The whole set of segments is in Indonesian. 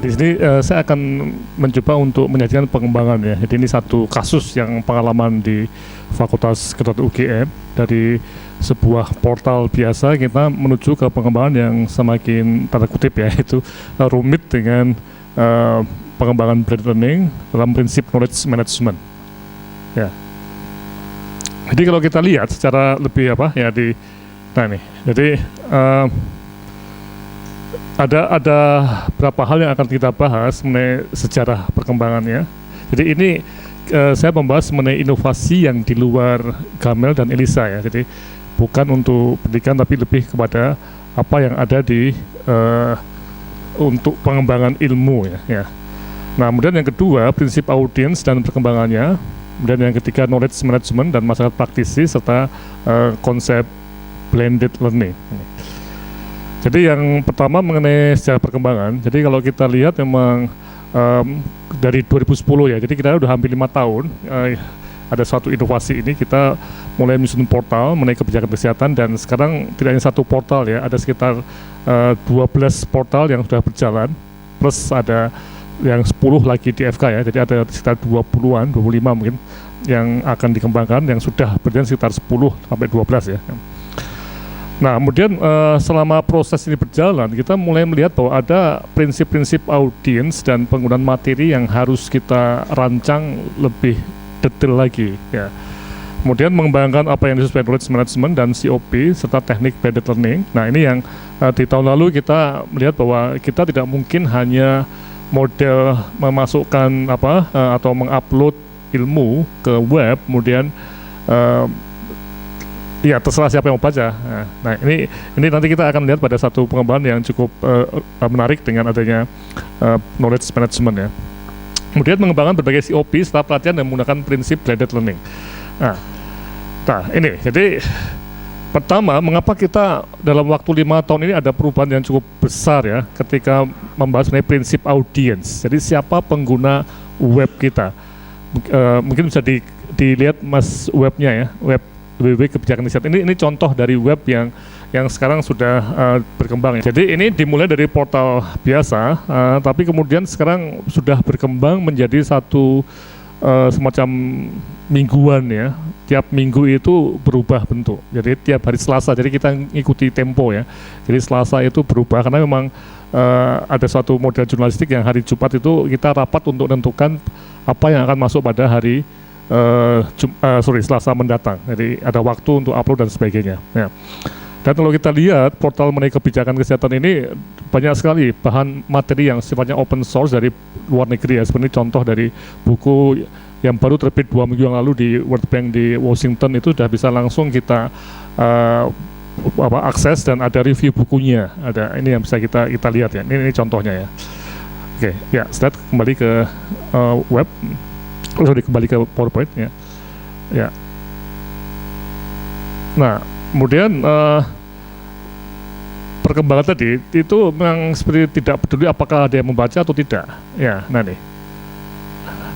di sini saya akan mencoba untuk menyajikan pengembangan ya. Jadi ini satu kasus yang pengalaman di Fakultas Kedokteran UGM, dari sebuah portal biasa kita menuju ke pengembangan yang semakin tanda kutip ya, itu rumit dengan pengembangan blended learning dalam prinsip knowledge management. Ya. Jadi kalau kita lihat secara lebih nah ini, jadi ada beberapa hal yang akan kita bahas mengenai sejarah perkembangannya. Jadi ini saya membahas mengenai inovasi yang di luar Gamel dan Elisa ya. Jadi bukan untuk pendidikan tapi lebih kepada apa yang ada di untuk pengembangan ilmu ya. Nah, kemudian yang kedua prinsip audience dan perkembangannya. Kemudian yang ketiga knowledge management dan masyarakat praktisi serta konsep blended learning. Jadi yang pertama mengenai sejarah perkembangan. Jadi kalau kita lihat memang dari 2010 ya. Jadi kita udah hampir 5 tahun ada suatu inovasi ini, kita mulai menyusun portal mengenai kebijakan kesehatan, dan sekarang tidak hanya satu portal ya, ada sekitar 12 portal yang sudah berjalan, plus ada yang 10 lagi di FK ya, jadi ada sekitar 20-an, 25 mungkin yang akan dikembangkan, yang sudah berjalan sekitar 10 sampai 12 ya. Nah, kemudian selama proses ini berjalan, kita mulai melihat bahwa ada prinsip-prinsip audiens dan penggunaan materi yang harus kita rancang lebih detail lagi ya. Kemudian mengembangkan apa yang disebut knowledge management dan COP serta teknik blended learning. Nah, ini yang di tahun lalu kita melihat bahwa kita tidak mungkin hanya model memasukkan atau mengupload ilmu ke web, kemudian ya terserah siapa yang mau baca. Nah, ini nanti kita akan lihat pada satu pengembangan yang cukup menarik dengan adanya knowledge management ya. Kemudian mengembangkan berbagai COP setelah pelatihan dan menggunakan prinsip blended learning. Nah ini jadi pertama, mengapa kita dalam waktu 5 tahun ini ada perubahan yang cukup besar ya ketika membahas mengenai prinsip audience. Jadi siapa pengguna web kita? Mungkin bisa dilihat mas webnya ya, web www kebijakan kesehatan. Ini contoh dari web yang sekarang sudah berkembang ya. Jadi ini dimulai dari portal biasa, tapi kemudian sekarang sudah berkembang menjadi satu semacam mingguan ya. Tiap minggu itu berubah bentuk. Jadi tiap hari Selasa, jadi kita ngikuti tempo ya. Jadi Selasa itu berubah karena memang ada suatu model jurnalistik yang hari Jumat itu kita rapat untuk menentukan apa yang akan masuk pada hari Selasa mendatang. Jadi ada waktu untuk upload dan sebagainya ya. Dan kalau kita lihat portal mengenai kebijakan kesehatan ini banyak sekali bahan materi yang sifatnya open source dari luar negeri ya. Seperti contoh dari buku yang baru terbit 2 minggu yang lalu di World Bank di Washington, itu sudah bisa langsung kita akses dan ada review bukunya. Ada ini yang bisa kita lihat ya. Ini contohnya ya. Oke, ya, start kembali ke web. Kembali ke PowerPoint ya. Ya. Nah, kemudian perkembangan tadi itu memang seperti tidak peduli apakah ada yang membaca atau tidak ya. Nah nih,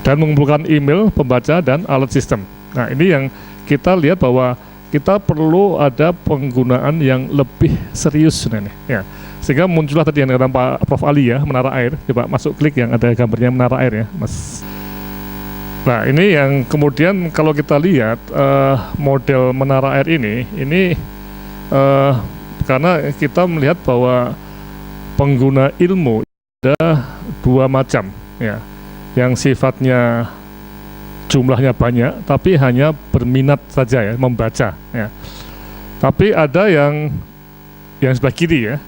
dan mengumpulkan email pembaca dan alat sistem. Nah, ini yang kita lihat bahwa kita perlu ada penggunaan yang lebih serius nih ya. Sehingga muncullah tadi yang kata Pak Prof Ali ya, menara air. Coba masuk klik yang ada gambarnya menara air ya Mas. Nah, ini yang kemudian kalau kita lihat model menara air ini karena kita melihat bahwa pengguna ilmu ada 2 macam ya, yang sifatnya jumlahnya banyak tapi hanya berminat saja ya, membaca ya. Tapi ada yang sebelah kiri ya,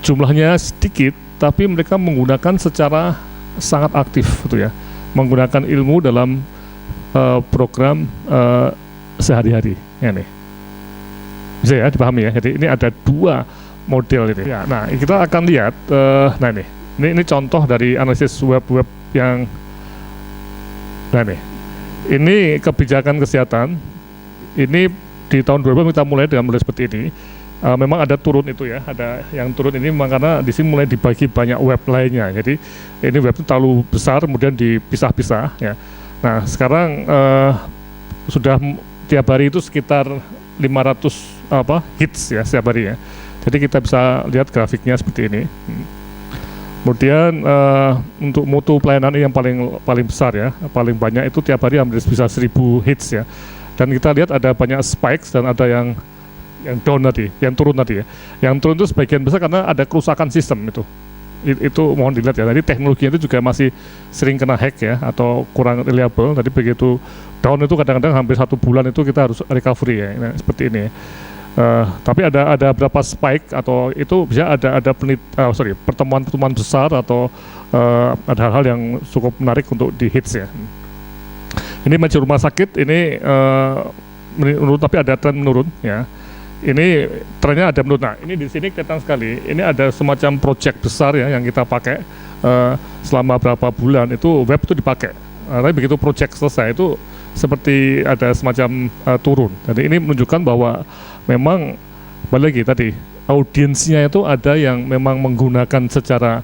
jumlahnya sedikit tapi mereka menggunakan secara sangat aktif gitu ya, menggunakan ilmu dalam program sehari-hari ya nih. Bisa ya dipahami ya. Jadi ini ada 2 model ini. Ya, nah, kita akan lihat nah ini contoh dari analisis web yang nah nih. Ini kebijakan kesehatan. Ini di tahun 2000 kita mulai dengan model seperti ini. Memang ada turun itu ya, ada yang turun ini memang karena di sini mulai dibagi banyak web lainnya. Jadi ini web itu terlalu besar kemudian dipisah-pisah ya. Nah, sekarang sudah tiap hari itu sekitar 500 hits ya setiap hari ya. Jadi kita bisa lihat grafiknya seperti ini. Kemudian untuk mutu pelayanan yang paling besar ya, paling banyak itu tiap hari hampir bisa 1000 hits ya. Dan kita lihat ada banyak spikes dan ada yang down tadi, yang turun tadi ya. Yang turun itu sebagian besar karena ada kerusakan sistem itu. Itu mohon dilihat ya. Tadi teknologi itu juga masih sering kena hack ya atau kurang reliable. Tadi begitu down itu kadang-kadang hampir 1 bulan itu kita harus recovery ya. Nah, seperti ini. Tapi ada berapa spike atau itu bisa ada pertemuan besar atau ada hal-hal yang cukup menarik untuk di hits ya. Ini masih rumah sakit ini menurun tapi ada tren menurun ya. Ini trennya ada menurun. Nah, ini di sini kelihatan sekali. Ini ada semacam project besar ya yang kita pakai selama berapa bulan itu web itu dipakai. Tapi begitu project selesai itu seperti ada semacam turun. Jadi ini menunjukkan bahwa memang balik lagi tadi audiensnya itu ada yang memang menggunakan secara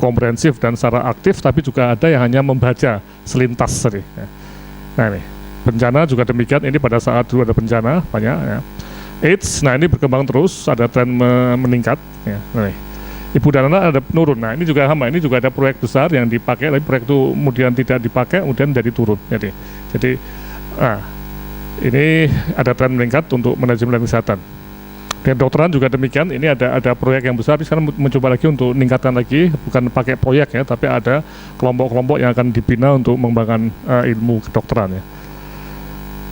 komprehensif dan secara aktif, tapi juga ada yang hanya membaca selintas tadi. Nah ini bencana juga demikian. Ini pada saat dulu ada bencana banyak ya. AIDS, nah ini berkembang terus, ada tren meningkat ya. Nah, Ibu dan anak ada penurun. Nah ini juga sama, ini juga ada proyek besar yang dipakai, tapi proyek itu kemudian tidak dipakai, kemudian jadi turun. Jadi ini ada tren meningkat untuk manajemen kesehatan. Dan dokteran juga demikian, ini ada proyek yang besar, sekarang mencoba lagi untuk meningkatkan lagi, bukan pakai proyek ya, tapi ada kelompok-kelompok yang akan dibina untuk mengembangkan ilmu kedokteran ya.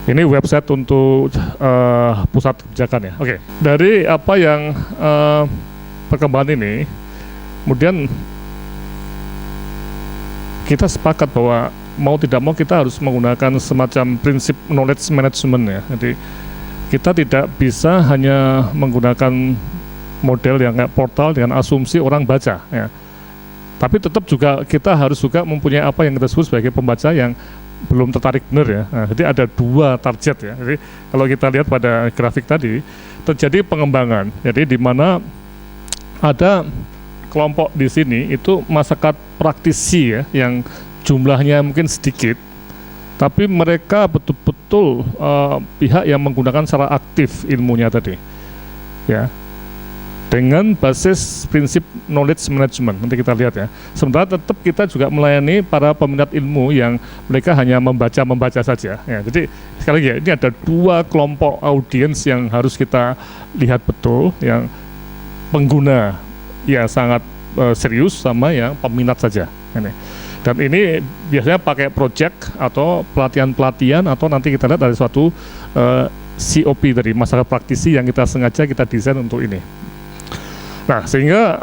Ini website untuk pusat kebijakan ya. Oke. Dari apa yang perkembangan ini, kemudian kita sepakat bahwa mau tidak mau kita harus menggunakan semacam prinsip knowledge management ya. Jadi kita tidak bisa hanya menggunakan model yang kayak portal dengan asumsi orang baca ya. Tapi tetap juga kita harus juga mempunyai apa yang kita sebut sebagai pembaca yang belum tertarik benar ya. Nah, jadi ada 2 target ya. Jadi kalau kita lihat pada grafik tadi terjadi pengembangan. Jadi di mana ada kelompok di sini itu masyarakat praktisi ya yang jumlahnya mungkin sedikit, tapi mereka betul-betul pihak yang menggunakan secara aktif ilmunya tadi ya, dengan basis prinsip knowledge management. Nanti kita lihat ya. Sementara tetap kita juga melayani para peminat ilmu yang mereka hanya membaca saja ya. Jadi sekali lagi ya, ini ada 2 kelompok audiens yang harus kita lihat betul, yang pengguna ya sangat serius sama yang peminat saja ini. Dan ini biasanya pakai project atau pelatihan-pelatihan, atau nanti kita lihat ada suatu COP dari masyarakat praktisi yang kita sengaja kita desain untuk ini. Nah, sehingga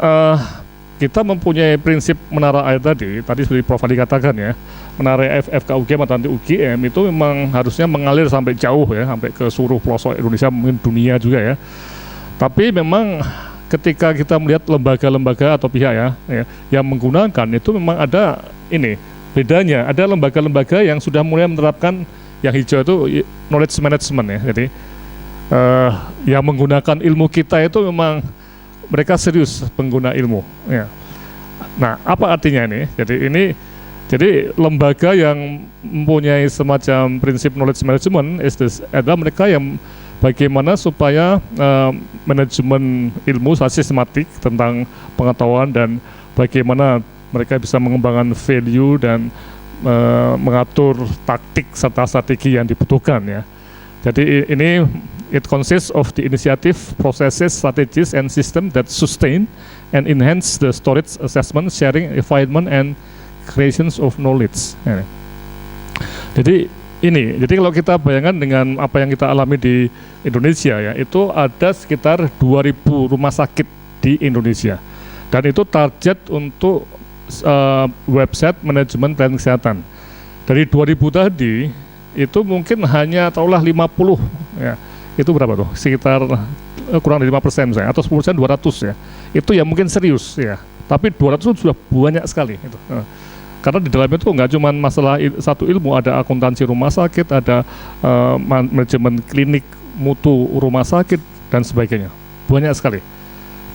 kita mempunyai prinsip menara air tadi seperti Prof. Ali katakan ya, menara FKUGM atau nanti UGM itu memang harusnya mengalir sampai jauh ya, sampai ke seluruh pelosok Indonesia, mungkin dunia juga ya. Tapi memang ketika kita melihat lembaga-lembaga atau pihak ya yang menggunakan itu memang ada ini bedanya, ada lembaga-lembaga yang sudah mulai menerapkan yang hijau itu knowledge management ya. Jadi yang menggunakan ilmu kita itu memang mereka serius pengguna ilmu ya. Nah, apa artinya ini? Jadi lembaga yang mempunyai semacam prinsip knowledge management adalah mereka yang bagaimana supaya manajemen ilmu secara sistematik tentang pengetahuan dan bagaimana mereka bisa mengembangkan value dan mengatur taktik serta strategi yang dibutuhkan ya. Jadi ini it consists of the initiative, processes, strategies, and system that sustain and enhance the storage, assessment, sharing, refinement, and creations of knowledge. Jadi kalau kita bayangkan dengan apa yang kita alami di Indonesia ya, itu ada sekitar 2.000 rumah sakit di Indonesia, dan itu target untuk website manajemen pelayanan kesehatan. Dari 2.000 tadi itu mungkin hanya taruhlah 50 ya. Itu berapa tuh? Sekitar kurang dari 5% misalnya, atau 10% 200 ya. Itu yang mungkin serius ya. Tapi 200 itu sudah banyak sekali itu. Karena di dalamnya itu nggak cuma masalah satu ilmu, ada akuntansi rumah sakit, ada manajemen klinik, mutu rumah sakit dan sebagainya. Banyak sekali.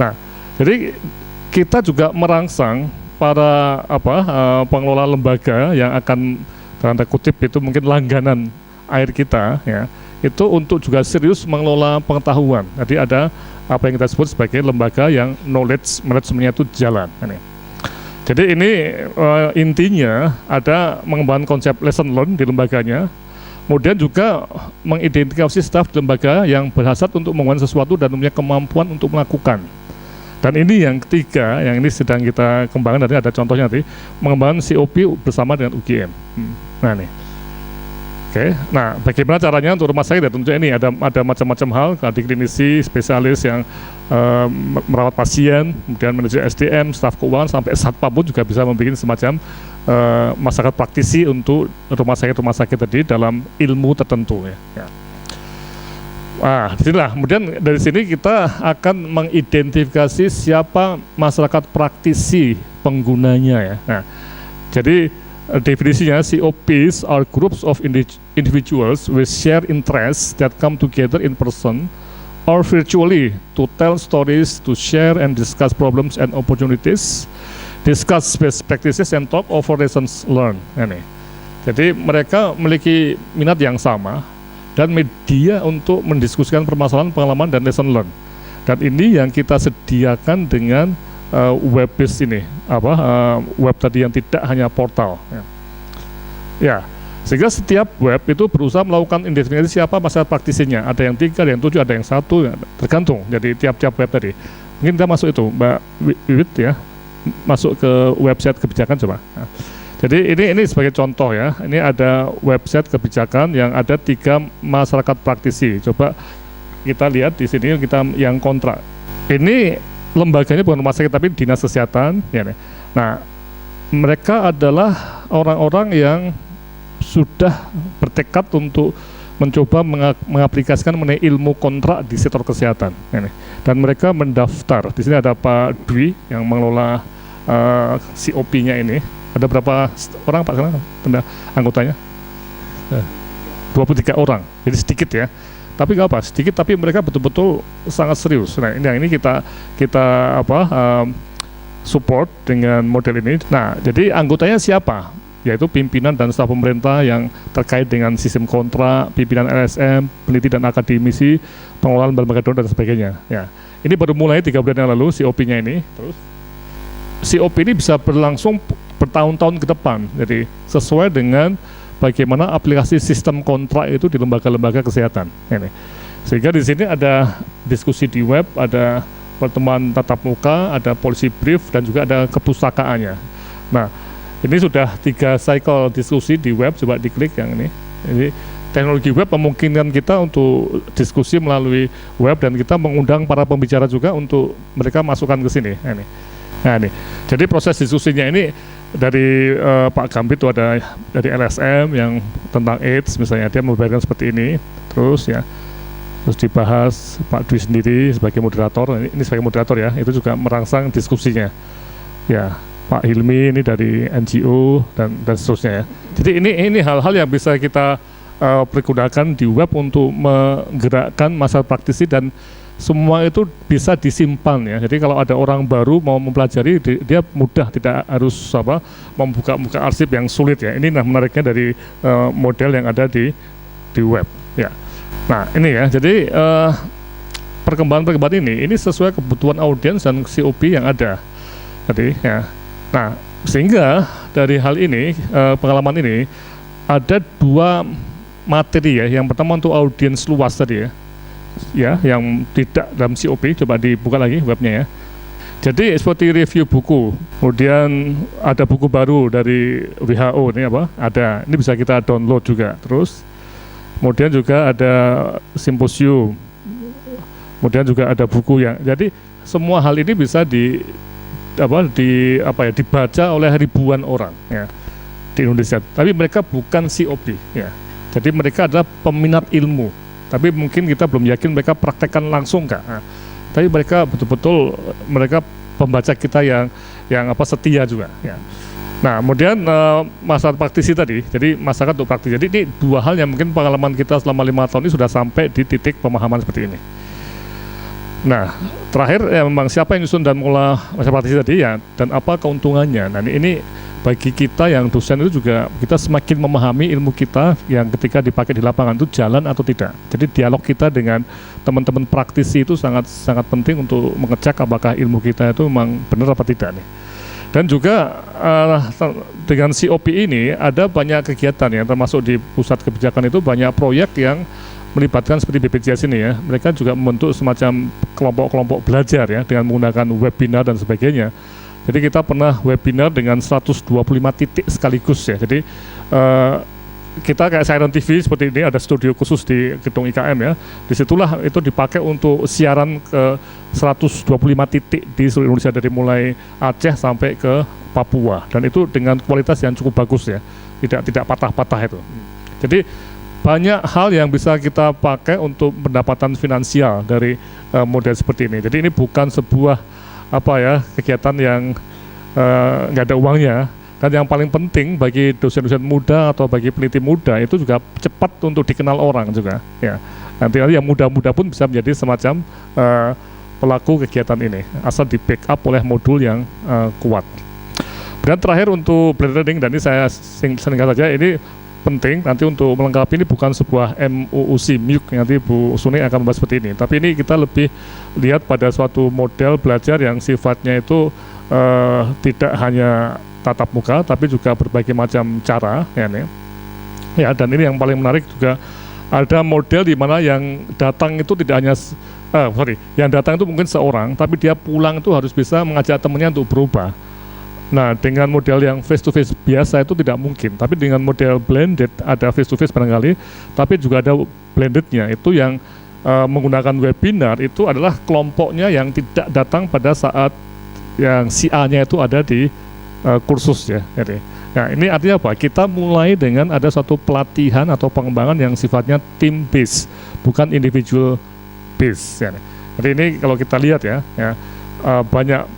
Nah, jadi kita juga merangsang para pengelola lembaga yang akan tanda kutip itu mungkin langganan air kita ya, itu untuk juga serius mengelola pengetahuan. Jadi ada apa yang kita sebut sebagai lembaga yang knowledge managementnya itu jalan. Jadi ini intinya ada mengembangkan konsep lesson learn di lembaganya, kemudian juga mengidentifikasi staf di lembaga yang berhasrat untuk mengembangkan sesuatu dan mempunyai kemampuan untuk melakukan. Dan ini yang ketiga, yang ini sedang kita kembangkan, nanti ada contohnya nanti, mengembangkan COP bersama dengan UGM. Nah nih, oke. Nah, bagaimana caranya untuk rumah sakit? Ya, tentunya ini ada macam-macam hal, ada klinisi, spesialis yang merawat pasien, kemudian manajer SDM, staf keuangan, sampai satpam pun juga bisa membuat semacam masyarakat praktisi untuk rumah sakit tadi dalam ilmu tertentu ya. Nah, disinilah, kemudian dari sini kita akan mengidentifikasi siapa masyarakat praktisi penggunanya ya. Nah, jadi definisinya COPs are groups of individuals with shared interests that come together in person or virtually to tell stories, to share and discuss problems and opportunities, discuss best practices and talk over lessons learned. Ini. Jadi mereka memiliki minat yang sama dan media untuk mendiskusikan permasalahan, pengalaman, dan lesson learn. Dan ini yang kita sediakan dengan web-based ini, web tadi yang tidak hanya portal. Ya, sehingga setiap web itu berusaha melakukan identifikasi siapa masyarakat praktisinya. Ada yang 3, ada yang 7, ada yang 1, ya, tergantung. Jadi tiap-tiap web tadi. Mungkin kita masuk itu, Mbak Wiwit ya, masuk ke website kebijakan coba. Nah, jadi ini sebagai contoh ya, ini ada website kebijakan yang ada 3 masyarakat praktisi. Coba kita lihat di sini kita yang kontrak. Ini lembaganya bukan rumah sakit tapi dinas kesehatan. Ya, nah, mereka adalah orang-orang yang sudah bertekad untuk mencoba mengaplikasikan mengenai ilmu kontrak di sektor kesehatan. Ya, dan mereka mendaftar. Di sini ada Pak Dwi yang mengelola COP-nya ini. Ada berapa orang Pak sekarang anggotanya? 23 orang, jadi sedikit ya. Tapi nggak apa, sedikit tapi mereka betul-betul sangat serius. Nah ini kita support dengan model ini. Nah jadi anggotanya siapa? Yaitu pimpinan dan staf pemerintah yang terkait dengan sistem kontrak, pimpinan LSM, peneliti dan akademisi, pengelolaan lembaga donor dan sebagainya. Ya, ini baru mulai 3 bulan yang lalu COP-nya ini. Terus COP ini bisa berlangsung bertahun-tahun ke depan, jadi sesuai dengan bagaimana aplikasi sistem kontrak itu di lembaga-lembaga kesehatan. Ini. Sehingga di sini ada diskusi di web, ada pertemuan tatap muka, ada policy brief, dan juga ada kepustakaannya. Nah, ini sudah 3 cycle diskusi di web, coba diklik yang ini. Jadi teknologi web memungkinkan kita untuk diskusi melalui web dan kita mengundang para pembicara juga untuk mereka masukkan ke sini. Ini. Nah ini, jadi proses diskusinya ini dari Pak Gambit itu ada dari LSM yang tentang AIDS misalnya, dia membayarkan seperti ini, terus dibahas Pak Dwi sendiri sebagai moderator, ini sebagai moderator ya, itu juga merangsang diskusinya, ya Pak Hilmi ini dari NGO dan seterusnya ya. Jadi ini hal-hal yang bisa kita pergunakan di web untuk menggerakkan masyarakat praktisi dan semua itu bisa disimpan ya. Jadi kalau ada orang baru mau mempelajari, dia mudah, tidak harus membuka arsip yang sulit ya. Ini menariknya dari model yang ada di web ya. Nah ini ya, jadi perkembangan ini sesuai kebutuhan audiens dan COP yang ada. Jadi ya. Nah sehingga dari hal ini, pengalaman ini ada 2 materi ya. Yang pertama untuk audiens luas tadi ya, yang tidak dalam COP, coba dibuka lagi webnya ya. Jadi seperti review buku, kemudian ada buku baru dari WHO ini ada, ini bisa kita download juga. Terus kemudian juga ada simposium, kemudian juga ada buku yang, jadi semua hal ini bisa dibaca oleh ribuan orang ya di Indonesia. Tapi mereka bukan COP ya. Jadi mereka adalah peminat ilmu. Tapi mungkin kita belum yakin mereka praktekkan langsung Kak. Nah, tapi mereka betul-betul mereka pembaca kita yang setia juga ya. Nah, kemudian masyarakat praktisi tadi, jadi masyarakat untuk praktisi. Jadi ini 2 hal yang mungkin pengalaman kita selama 5 tahun ini sudah sampai di titik pemahaman seperti ini. Nah, terakhir ya memang siapa yang nyusun dan mengolah masyarakat praktisi tadi ya, dan apa keuntungannya. Nah, ini bagi kita yang dosen itu juga kita semakin memahami ilmu kita yang ketika dipakai di lapangan itu jalan atau tidak. Jadi dialog kita dengan teman-teman praktisi itu sangat penting untuk mengecek apakah ilmu kita itu memang benar apa tidak nih. Dan juga dengan COP ini ada banyak kegiatan ya, termasuk di pusat kebijakan itu banyak proyek yang melibatkan seperti BPJS ini ya. Mereka juga membentuk semacam kelompok-kelompok belajar ya dengan menggunakan webinar dan sebagainya. Jadi kita pernah webinar dengan 125 titik sekaligus ya. Jadi kita kayak Siaran TV seperti ini, ada studio khusus di gedung IKM ya. Disitulah itu dipakai untuk siaran ke 125 titik di seluruh Indonesia dari mulai Aceh sampai ke Papua, dan itu dengan kualitas yang cukup bagus ya, tidak patah-patah itu. Jadi banyak hal yang bisa kita pakai untuk pendapatan finansial dari model seperti ini. Jadi ini bukan sebuah kegiatan yang nggak ada uangnya. Dan yang paling penting bagi dosen-dosen muda atau bagi peneliti muda itu juga cepat untuk dikenal orang juga ya. Nanti yang muda-muda pun bisa menjadi semacam pelaku kegiatan ini asal di backup oleh modul yang kuat. Dan terakhir untuk blended learning, dan ini saya singkat saja, ini penting nanti untuk melengkapi, ini bukan sebuah MUUC MIUC, nanti Bu Suni akan membahas seperti ini, tapi ini kita lebih lihat pada suatu model belajar yang sifatnya itu tidak hanya tatap muka tapi juga berbagai macam cara ya. Dan ini yang paling menarik juga, ada model di mana yang datang itu tidak hanya yang datang itu mungkin seorang, tapi dia pulang itu harus bisa mengajak temannya untuk berubah. Nah, dengan model yang face to face biasa itu tidak mungkin, tapi dengan model blended ada face to face barangkali, tapi juga ada blendednya itu yang menggunakan webinar itu adalah kelompoknya yang tidak datang pada saat yang si A-nya itu ada di kursus ya. Jadi, nah ini artinya apa? Kita mulai dengan ada suatu pelatihan atau pengembangan yang sifatnya team based, bukan individual based. Ya. Jadi ini kalau kita lihat ya, banyak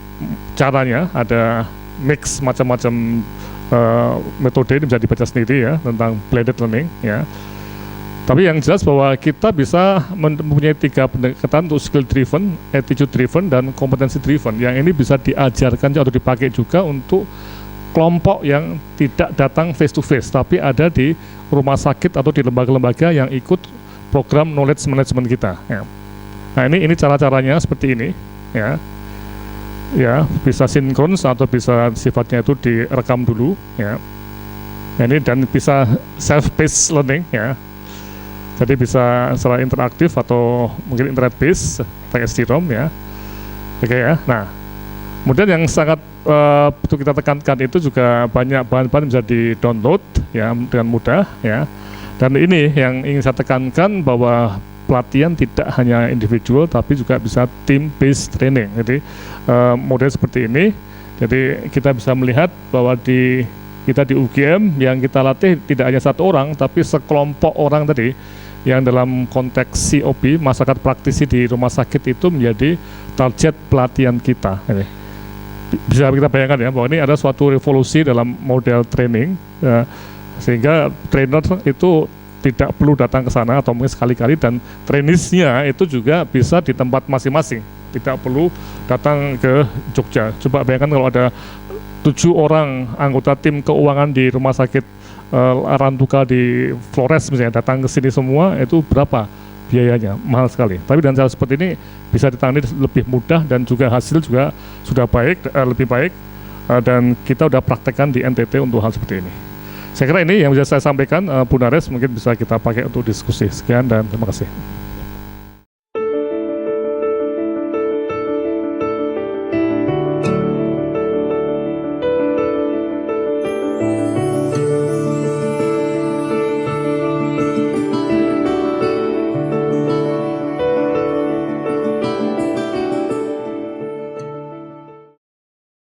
caranya, ada mix macam-macam metode, ini bisa dibaca sendiri ya tentang blended learning ya. Tapi yang jelas bahwa kita bisa mempunyai 3 pendekatan untuk skill driven, attitude driven, dan kompetensi driven. Yang ini bisa diajarkan atau dipakai juga untuk kelompok yang tidak datang face to face, tapi ada di rumah sakit atau di lembaga-lembaga yang ikut program knowledge management kita. Ya. Nah ini cara-caranya seperti ini ya. Ya, bisa sinkron atau bisa sifatnya itu direkam dulu ya. Ini dan bisa self-paced learning ya. Jadi bisa secara interaktif atau mungkin internet based pakai CD-ROM ya. Oke ya. Nah, kemudian yang sangat perlu kita tekankan itu juga banyak bahan-bahan bisa di-download ya dengan mudah ya. Dan ini yang ingin saya tekankan, bahwa pelatihan tidak hanya individual tapi juga bisa team based training. Jadi model seperti ini, jadi kita bisa melihat bahwa kita di UGM yang kita latih tidak hanya satu orang tapi sekelompok orang tadi yang dalam konteks COP, masyarakat praktisi di rumah sakit, itu menjadi target pelatihan kita. Jadi, bisa kita bayangkan ya bahwa ini ada suatu revolusi dalam model training sehingga trainer itu tidak perlu datang ke sana atau mungkin sekali-kali, dan traineesnya itu juga bisa di tempat masing-masing, tidak perlu datang ke Jogja. Coba bayangkan kalau ada 7 orang anggota tim keuangan di rumah sakit Arantuka di Flores misalnya datang ke sini semua, itu berapa biayanya? Mahal sekali. Tapi dengan cara seperti ini bisa ditangani lebih mudah dan juga hasil juga sudah lebih baik, dan kita sudah praktekkan di NTT untuk hal seperti ini. Saya kira ini yang bisa saya sampaikan, Bu Nares, mungkin bisa kita pakai untuk diskusi. Sekian dan terima kasih.